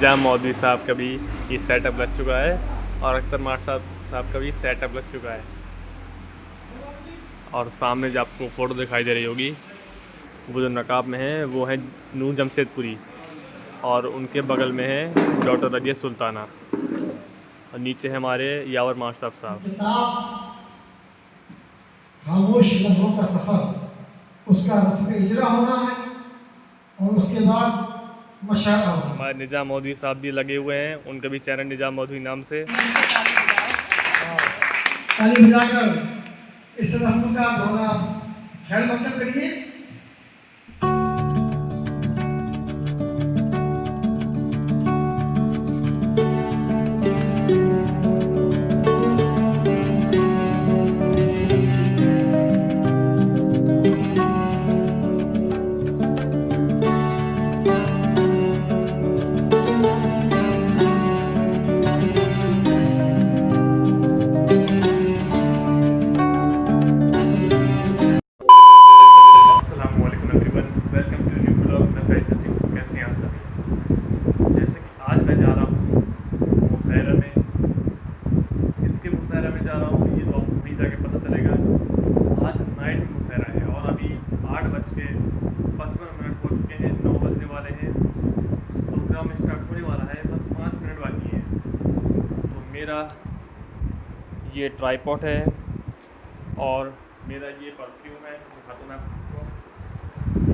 जहाँ मौलवी साहब का भी ये सेटअप लग चुका है और अख्तर मार साहब का भी सेटअप लग चुका है। और सामने जो आपको फ़ोटो दिखाई दे रही होगी वो जो नकाब में है वो है नूर जमशेदपुरी और उनके बगल में है डॉक्टर रजिया सुल्ताना और नीचे है हमारे यावर मार साहब। खामोश लम्हों का सफ़र उसका रस्म इजरा होना है और उसके बाद मशारा होना। हमारे निजाम मौलवी साहब भी लगे हुए हैं, उनका भी चैनल निजाम मौलवी नाम से। ताली बजाकर इस रस्म का थोड़ा खैर मकसद करिए। मुशहरा में जा रहा हूँ ये तो आपको वहीं जाके पता चलेगा। आज नाइट में मुशहरा है और अभी 8:55 हो चुके हैं, 9 बजने वाले हैं। प्रोग्राम स्टार्ट होने वाला है, बस 5 मिनट बाकी हैं। तो मेरा ये ट्राइपॉड है और मेरा ये परफ्यूम है, दिखाता हूँ मैं आपको।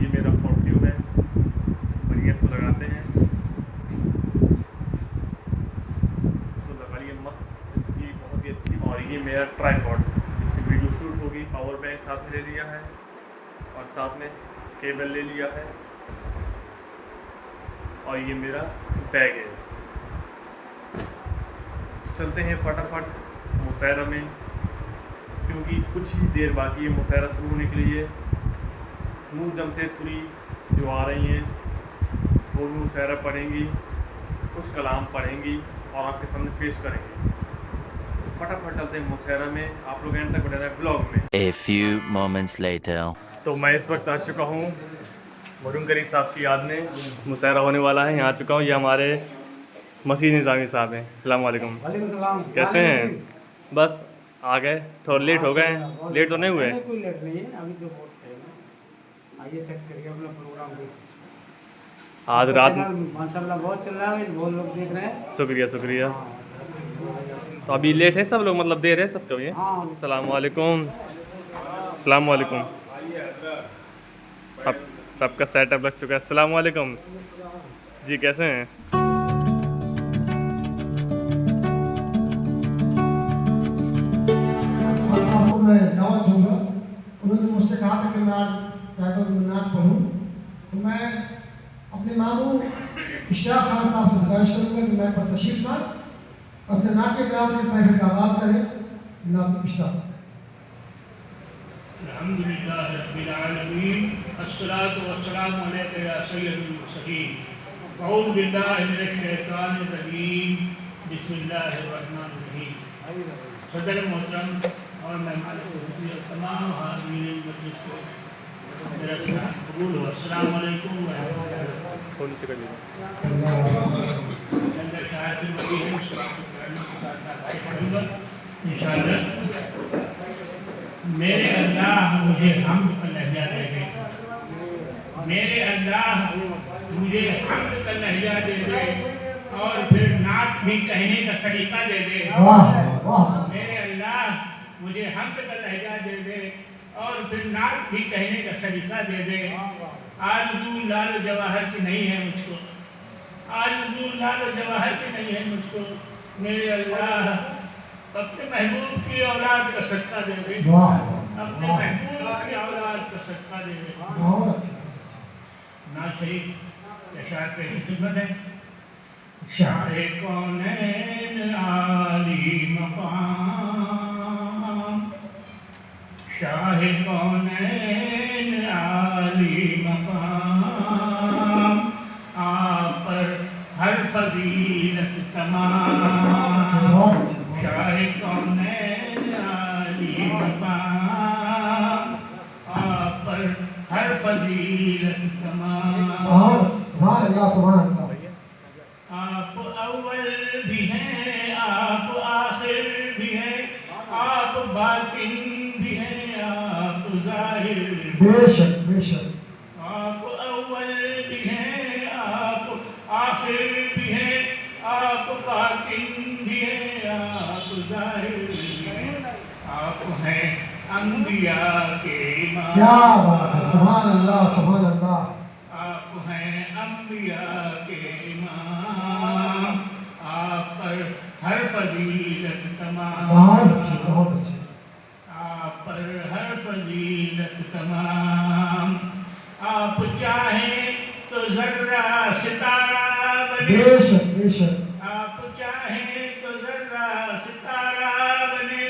ये मेरा परफ्यूम है, बढ़िया इसको लगाते हैं, इसको लगा लिए मस्त, इसकी बहुत ही अच्छी। और ये मेरा ट्राइपॉड, इससे वीडियो शूट होगी। पावर बैंक साथ में ले लिया है और साथ में केबल ले लिया है और ये मेरा बैग है। चलते हैं फटाफट मुशहरा में, क्योंकि कुछ ही देर बाकी है मुशहरा शुरू होने के लिए। नूर जमशेदपुरी जो आ रही हैं वो भी मुशहरा पढ़ेंगी, कुछ कलाम पढ़ेंगी और आपके सामने पेश करेंगे। तो फटाफट चलते हैं मुशहरा में, आप लोग एंड तक बने रहें ब्लॉग में। A few moments later. तो मैं इस वक्त आ चुका हूँ मरून करीम साहब की याद में, मुशहरा होने वाला है, यहाँ आ चुका हूँ। ये हमारे मसीह निज़ामी साहब हैं। अस्सलाम वालेकुम। कैसे हैं? बस आ गए, थोड़ा लेट हो गए हैं। लेट तो नहीं हुए? कोई लेट नहीं है, अभी तो बहुत टाइम है। आइए सेट करिए अपना प्रोग्राम भी। आज रात माशाल्लाह बहुत चल रहा है, बहुत लोग देख रहे हैं। शुक्रिया शुक्रिया। तो अभी लेट है सब लोग, मतलब देर है सबका ये। हाँ। अस्सलाम वालेकुम। अस्सलाम वालेकुम। सबका सेटअप लग चुका है। अस्सलाम वालेकुम जी, कैसे हैं? मैं दावत दूंगा। उन्होंने मुझसे कहा था कि मैं आज ट्राइबल मिनात पढ़ूँ, तो मैं अपने मामू इश्तियाक खान साहब से गुजारिश करूँगा कि मैं पर तशरीफ लाएं, अपने नात के कलाम से महफिल का आगाज़ करें। नात इश्तियाक। अल्हम्दुलिल्लाह रब्बिल आलमीन, अस्सलातु वस्सलामु अलैका या सय्यदुल मुरसलीन, अऊज़ु बिल्लाहि मिनश शैतानिर रजीम, बिस्मिल्लाहिर रहमानिर रहीम। सदर मोहतरम और मेहमान तमाम हाज़रीन मजलिस को मेरा सलाम कबूल हो। अस्सलाम वालेकुम व रहमतुल्लाह। फोन से कर लीजिए। अंदर शायद से बड़ी है, के साथ इंशाअल्लाह। मेरे अल्लाह मुझे हम्द का लहजा दे दे, मेरे अल्लाह मुझे हम्द का लहजा दे दे और फिर नात भी कहने का सलीका दे दे। मेरे अल्लाह मुझे हम्द का लहजा दे दे और फिर नात भी कहने का सलीका दे दे। आरज़ू लाल जवाहर की नहीं है मुझको, आरज़ू लाल जवाहर की नहीं है मुझको। मेरे अल्लाह अपने महबूब की औलाद का सदका दे दे, अपने महबूब की औलाद का सदका दे दे। ना शरीफ अशार पे खिदमत है। शाहे कौनैन आली मकाम, शाहे कौनैन आली मकाम, आप पर हर फजीलत तमाम। शाहे कौनैन आली मकाम, आप पर हर फजीलत तमाम। आप अव्वल भी हैं, आप आखिर भी हैं, आप बातिन भी हैं, आप जाहिर भी हैं। बेशक बेशक। आप अव्वल भी हैं, आप आखिर भी हैं, आप बातिन भी हैं, आप जाहिर भी हैं। आप हैं अंबिया के इमाम। क्या बात है, सुभान अल्लाह सुभान अल्लाह। आप हैं अंबिया के इमाम। आप पर हर फजीलत तमाम। बहुत अच्छे बहुत अच्छे। आप पर हर फजीलत तमाम। आप चाहें तो जर्रा सितारा बने। बेशक बेशक। आप चाहें तो जर्रा सितारा बने।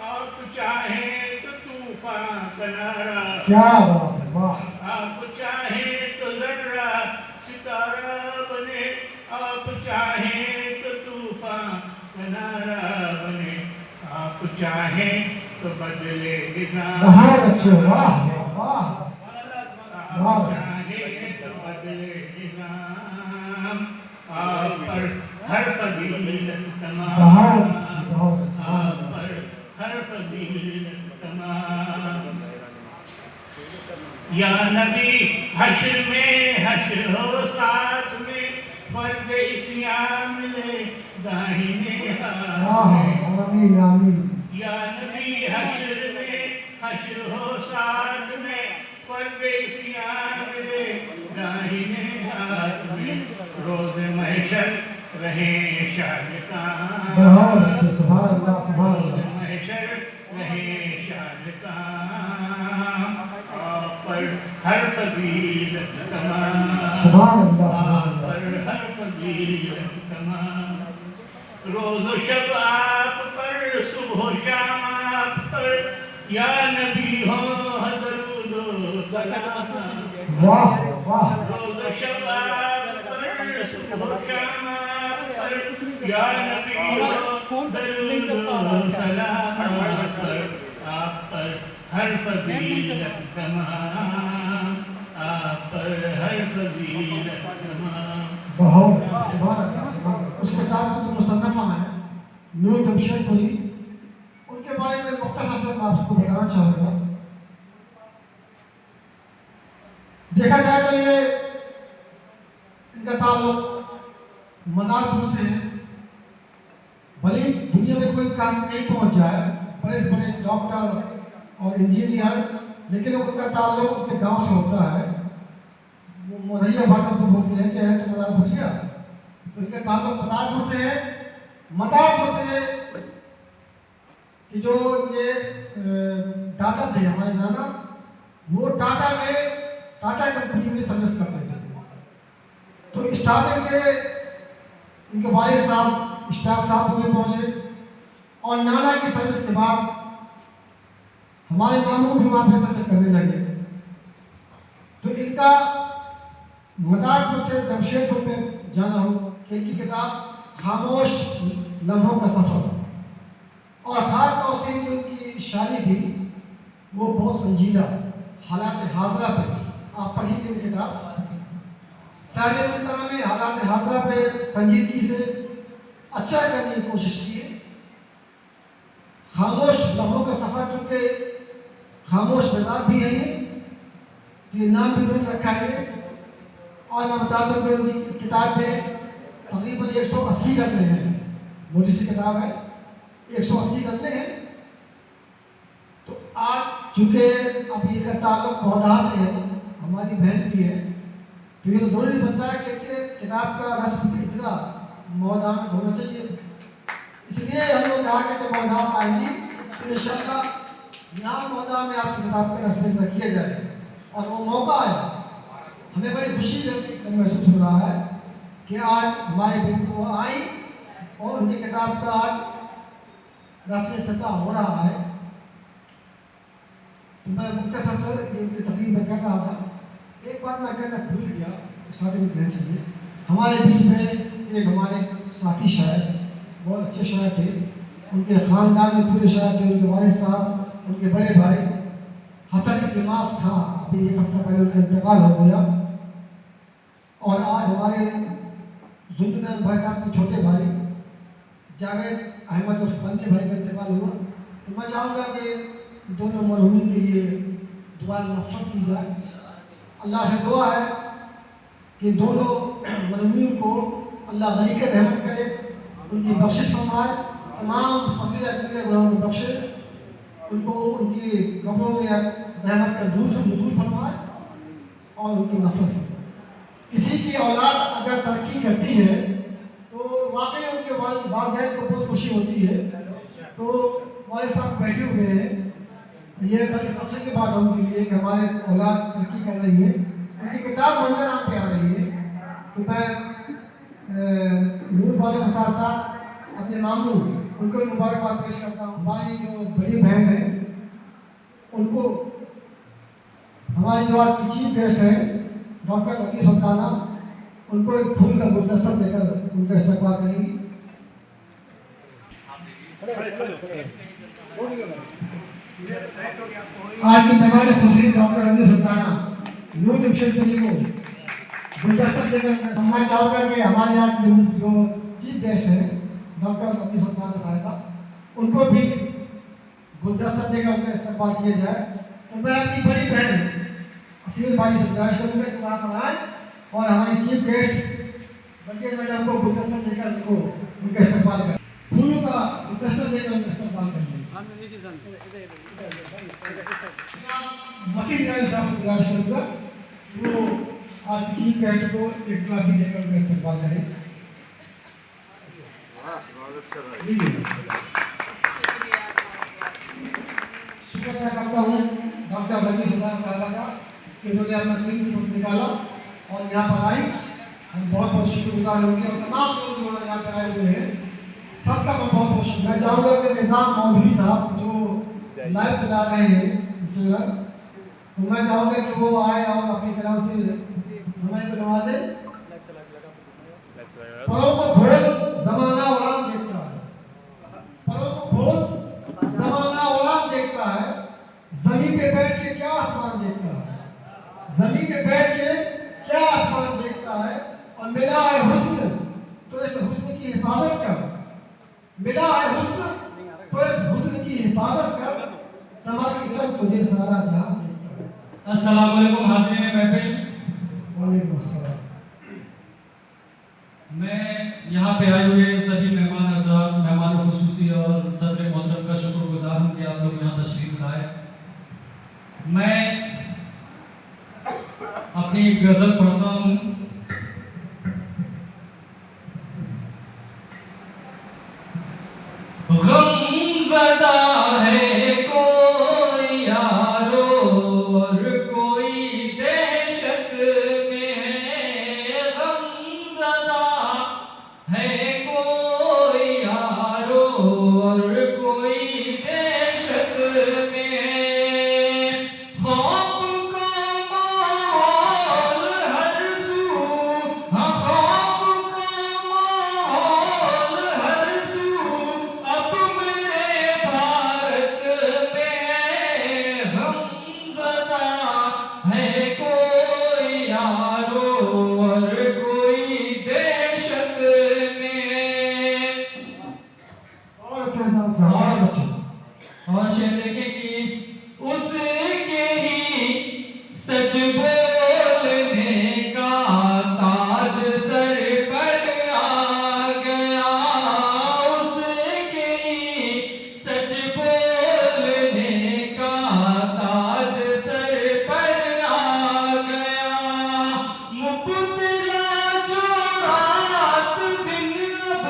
आप चाहें तो तूफान किनारा। क्या बात है, वाह। आप चाहें तो जर्रा सितारा बने। आप चाहें तो तूफान किनारा बने। आप चाहें तो बदले निजाम। बहुत अच्छे, वाह वाह। आप चाहें तो बदले निजाम। आप पर हर फजीलत तमाम। बहुत अच्छी बहुत अच्छी। आप पर हर फजीलत तमाम। या नबी हश्र में हश्र हो साथ में, फर्द इस्याम मिले दाहिने हाथ वाह, में। आमीन आमीन। या नबी हश्र में हश्र हो साथ में, फर्द इस्याम मिले दाहिने हाथ में। रोज महशर रहे शादकाम। बहुत अच्छे, सुभान अल्लाह सुभान रोज अल्लाह। महशर रहे शादकाम। आप पर हर फजीलत तमाम। सुभान अल्लाह सुभान आप अल्लाह। पर हर फजीलत तमाम। रोज़ शब आप पर, सुबह शाम आप पर, या नबी हो दरूद सलाम। वाह वाह। रोज़ शब आप पर, सुबह शाम आप पर, या नबी हो दरूद सलाम आप पर। आप पर हर फजीलत तमाम। आप पर हर फजीलत तमाम। बहुत अच्छे, सुभान अल्लाह सुभान अल्लाह। उस किताब की जो मुसन्नफ़ा है नूर जमशेदपुरी, उनके बारे में मुख्तसर से मैं आपको बताना चाहूँगा। देखा जाए तो ये इनका ताल्लुक मदारपुर से है। भले ही दुनिया में कोई काम नहीं पहुंच जाए, बड़े बड़े डॉक्टर और इंजीनियर, लेकिन उनका ताल्लुक अपने गांव से होता है। वो मोरैया भाषा में बोलते हैं कि है तो मदारपुरिया, तो इनका ताल्लुक मदारपुर से है। मदारपुर से कि जो ये दादा थे हमारे नाना, वो टाटा कंपनी में सर्विस करते थे। तो स्टार्टिंग से इनके वालिद साहब इश्ताक साहब में पहुंचे, और नाना की सर्विस के बाद हमारे मामू भी वहाँ पे सर्विस करने लगे। तो इनका मदारपुर से जमशेदपुर में जाना हो कि इनकी किताब खामोश लम्हों का सफ़र, और खास तौर से जो उनकी शायरी थी वो बहुत संजीदा हालात हाजरा पे। आप पढ़िए उनकी किताब सारे तरह में हालात हाजरा पे संजीदगी से अच्छा करने की कोशिश की है। खामोश लम्हों का सफ़र, क्योंकि खामोश मिजाज भी है तो ये नाम भी उन्होंने रखा है। और मैं बता दूँ कि उनकी किताब में तकरीबन 180 गज़लें हैं। मोटी सी किताब है, 180 गज़लें हैं। तो आज चूँकि अब ये का ताल्लुक पौधा से है, हमारी बहन भी है, तो ये तो ज़रूरी बनता है कि किताब का रस्म इतना मौदा में होना चाहिए। इसलिए हम लोग कहा कि जब मौदा आएंगी तो इंशाअल्लाह यहाँ मौदा में आपकी किताब का रस्म किया जाए। और वो मौका आया, हमें बड़ी खुशी महसूस हो रहा है कि आज हमारे बिल्कुल वो आई और उनकी किताब का आज रस्म इफ्तिताह हो रहा है। तो मैं मुख्तसर से उनकी तकरीर में कर रहा था। एक बार मैं कहना भूल गया, स्टार्टिंग में कहना चाहिए। हमारे बीच में एक हमारे साथी शायर, बहुत अच्छे शायर थे, उनके ख़ानदान में पूरे शायर थे। उनके वालिद साहब, उनके बड़े भाई हसन इल्तिमास खां, अभी एक हफ्ता पहले उनका इंतकाल हो गया। और आज हमारे जुल्फिकार भाई साहब के छोटे भाई जावेद अहमद उर्फ बंदे भाई का इंतकाल हुआ। तो मैं चाहूँगा कि दोनों मरहूमिन के लिए दुआ मग़फ़िरत की जाए। अल्लाह से दुआ है कि दोनों मरहूमिन को अल्लाह गनी के रहमत करे, उनकी बख्शिश फरमाए, तमाम सगीरा कबीरा गुनाहों को बख्शे, उनको उनकी कब्रों में रहमत का नूज़ुल फरमाए और उनकी मग़फ़िरत फरमाए। किसी की औलाद अगर तरक्की करती है तो वाकई उनके वालिदैन को बहुत खुशी होती है। तो वालिद साहब बैठे हुए हैं, ये बड़ी फख्र की बात है उनके लिए कि हमारे औलाद तरक्की कर रही है, उनकी किताब मंजर नाम पे आ रही है। तो मैं नूर वाले के साथ साथ अपने मामू उनको मुबारकबाद पेश करता हूँ। हमारी जो बड़ी बहन है उनको, हमारी जो आज की चीफ गेस्ट है डॉक्टर रज़ी सुल्ताना, उनको एक फूल का गुलदस्ता देकर उनका इस्तेमाल करेंगी। आज की मेहमान खुशी डॉक्टर रज़ी सुल्ताना नूर जमशेद अली को गुलदस्ता देकर सम्मान चाहूँगा कि हमारे यहाँ जो चीफ गेस्ट है डॉक्टर रज़ी सुल्ताना साहिबा, उनको भी गुलदस्ता देकर उनका इस्तेमाल किया जाए। तो मैं अपनी बड़ी बहन असीम भाई से गुजारिश करूँगा कि वहाँ पर आए और हमारी चीफ गेस्ट बल्कि मैडम को गुलदस्ता देकर उनको उनका इस्तेमाल करें, फूलों का गुलदस्ता देकर उनका इस्तेमाल करें। मसीह साहब से गुजारिश करूँगा वो आज की चीफ गेस्ट को एक ट्रॉफी देकर उनका इस्तेमाल करें। शुक्रिया करता हूँ डॉक्टर रज़ी सुल्ताना साहिबा का कि उन्होंने अपना कीमती वक्त निकाला और यहाँ पर आई। हम बहुत बहुत शुक्रगुजार होंगे और तमाम लोग जो यहाँ पर आए हुए हैं सबका मैं बहुत बहुत शुक्रिया चाहूँगा कि निज़ाम मौलवी साहब जो लाइव चला रहे हैं इंस्टाग्राम, तो मैं चाहूँगा कि वो आए और अपने कलाम से समय को नवाजे। परों को खोल ज़माना उड़ान देखता है, परों को खोल ज़माना उड़ान देखता है, ज़मीन पे बैठ के क्या आसमान देखता है, ज़मीन पे बैठ के क्या आसमान देखता है। और मिला है हुस्न तो इस हुस्न की हिफाजत कर, मिला है हुस्न तो इस हुस्न की हिफाजत कर, समा के चल तुझे सारा जहां देखता है। अस्सलाम वालेकुम हाज़रीन महफिल। वालेकुम अस्सलाम। मैं यहाँ पे आए हुए सभी मेहमान हज़रात, मेहमान खुसूसी और सदर मोहतरम का शुक्रगुजार हूँ कि आप लोग यहाँ तशरीफ लाए। मैं अपनी गज़ल पढ़ता हूँ। गमज़दा है कोई यारो और कोई दहशत में है, गमज़दा है कोई यारो और कोई दहशत में है। खौफ का माहौल हर सू, हाँ खौफ का माहौल हर सू अब मेरे भारत में, गमज़दा है कोई यारो और कोई दहशत में। और अच्छे और शेर देखें कि उसके ही सच बोलने का ताज सर पर आ गया, उसके ही सच बोलने का ताज सर पर आ गया। मुब्तला जो रात दिन अब,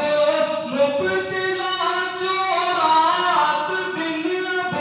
मुब्तला जो रात दिन अब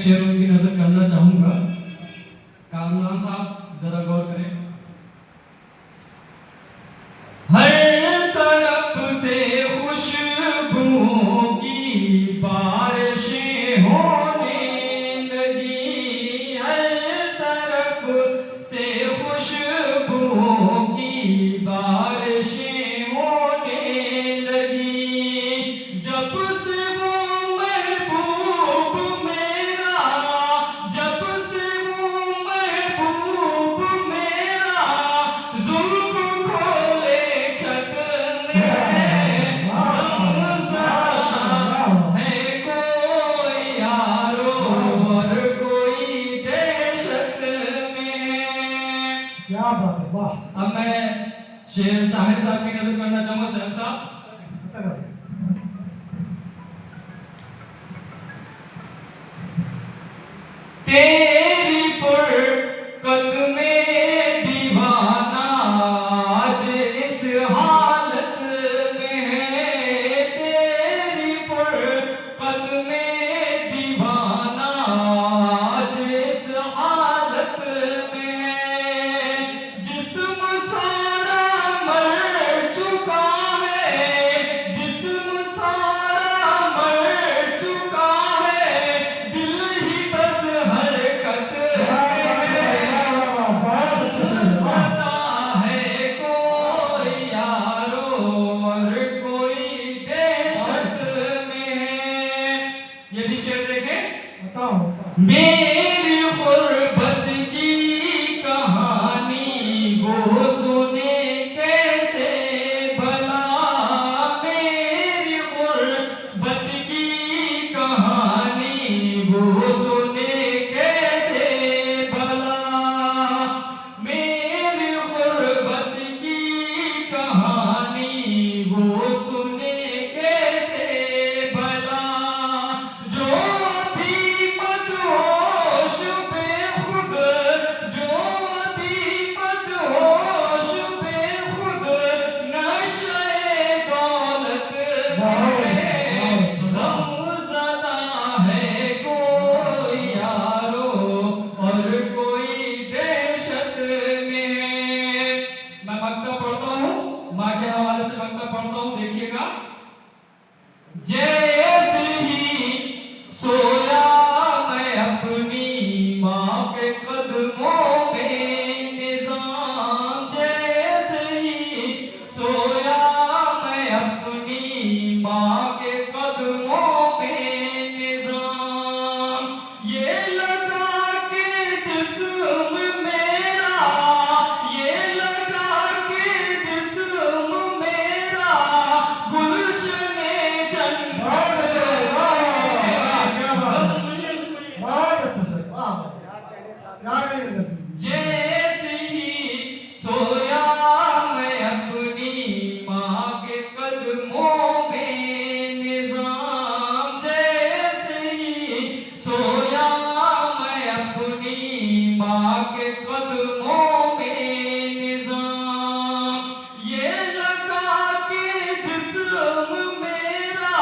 शेर उनकी नजर करना चाहूंगा। कामरान साहब जरा गौर करें। हर तरफ से खुशबुओं की बारिशें होने लगी, हर तरफ से खुशबुओं की बारिशें होने लगी। जब से वो महबूब मेरा, जब से वो महबूब मेरा जुल्फ खोले छत में, हमजा है कोई यारो और कोई देशत में। क्या बात है, वाह। अब मैं शेर साहिर साहब की नजर करना चाहूंगा। साहिर साहब, तेरी फुरकत में दीवाना आज इस हालत में है, तेरी फुरकत में दीवाना आज इस हालत में है। जिस्म सारा मर चुका है, जिस्म सारा मर चुका है, दिल ही बस हरकत है कोई यारो और कोई देशत में है। ये भी शेर देखें। बताओ, मेरी गुर्बत की कहानी वो सुने कैसे भला, मेरी गुर्बत की कहानी वो सुने कैसे भला, मेरी गुर्बत की कहानी वो सुने कैसे भला। जो भी मदहोश बेखुद, जो भी मदहोश बेखुद नशे दौलत में, गमज़दा है कोई यारो और कोई देशत में। मैं मक्ता पढ़ता हूँ, माँ के हवाले से मक्ता पढ़ता हूँ, देखिएगा। जैसे ही सोया मैं अपनी माँ के कदमों में निजाम, जैसे ही सोया मैं अपनी माँ के कदमों में निजाम, ये लगा के जिस्म मेरा, ये लगा के जिस्म मेरा गुलशने जन्नत जैसे ही सोया मैं अपनी माँ के कदमों में निजाम, जैसे ही सोया मैं अपनी माँ के कदमों में निजाम, ये लगा के जिस्म मेरा,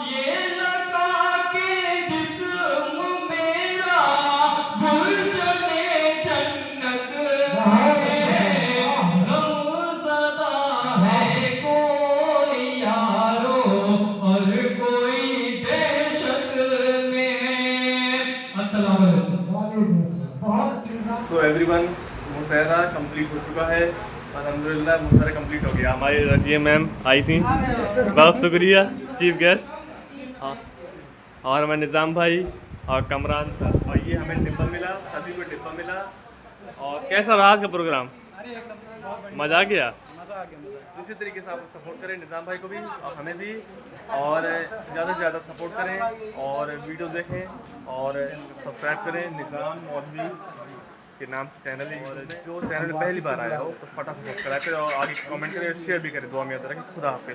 ये लगा के जिस्म मेरा गुलशने जन्नत है, गमज़दा है कोई यारो और कोई देशत में है। अस्सलाम वालेकुम। बहुत अच्छी बात। सो एवरीवन, मुशायरा कंप्लीट हो चुका है। अल्हम्दुलिल्लाह मुशायरा कंप्लीट हो गया। हमारी रजिया मैम आई थी, बहुत शुक्रिया चीफ गेस्ट। हाँ, और हमारे निज़ाम भाई और कमरान साहब, और ये हमें डिब्बा मिला, सभी को डिब्बा मिला। और कैसा रहा आज का प्रोग्राम? मज़ा आ गया। इसी तरीके से आप सपोर्ट करें निज़ाम भाई को भी और हमें भी, और ज़्यादा से ज़्यादा सपोर्ट करें और वीडियो देखें और सब्सक्राइब करें। निज़ाम मौलवी के नाम से चैनल है, और जो चैनल पहली बार आया हो तो फटाफट सब्सक्राइब करें और आगे कमेंट करें, शेयर भी करें। दुआ में याद रखें। खुदा हाफिज़।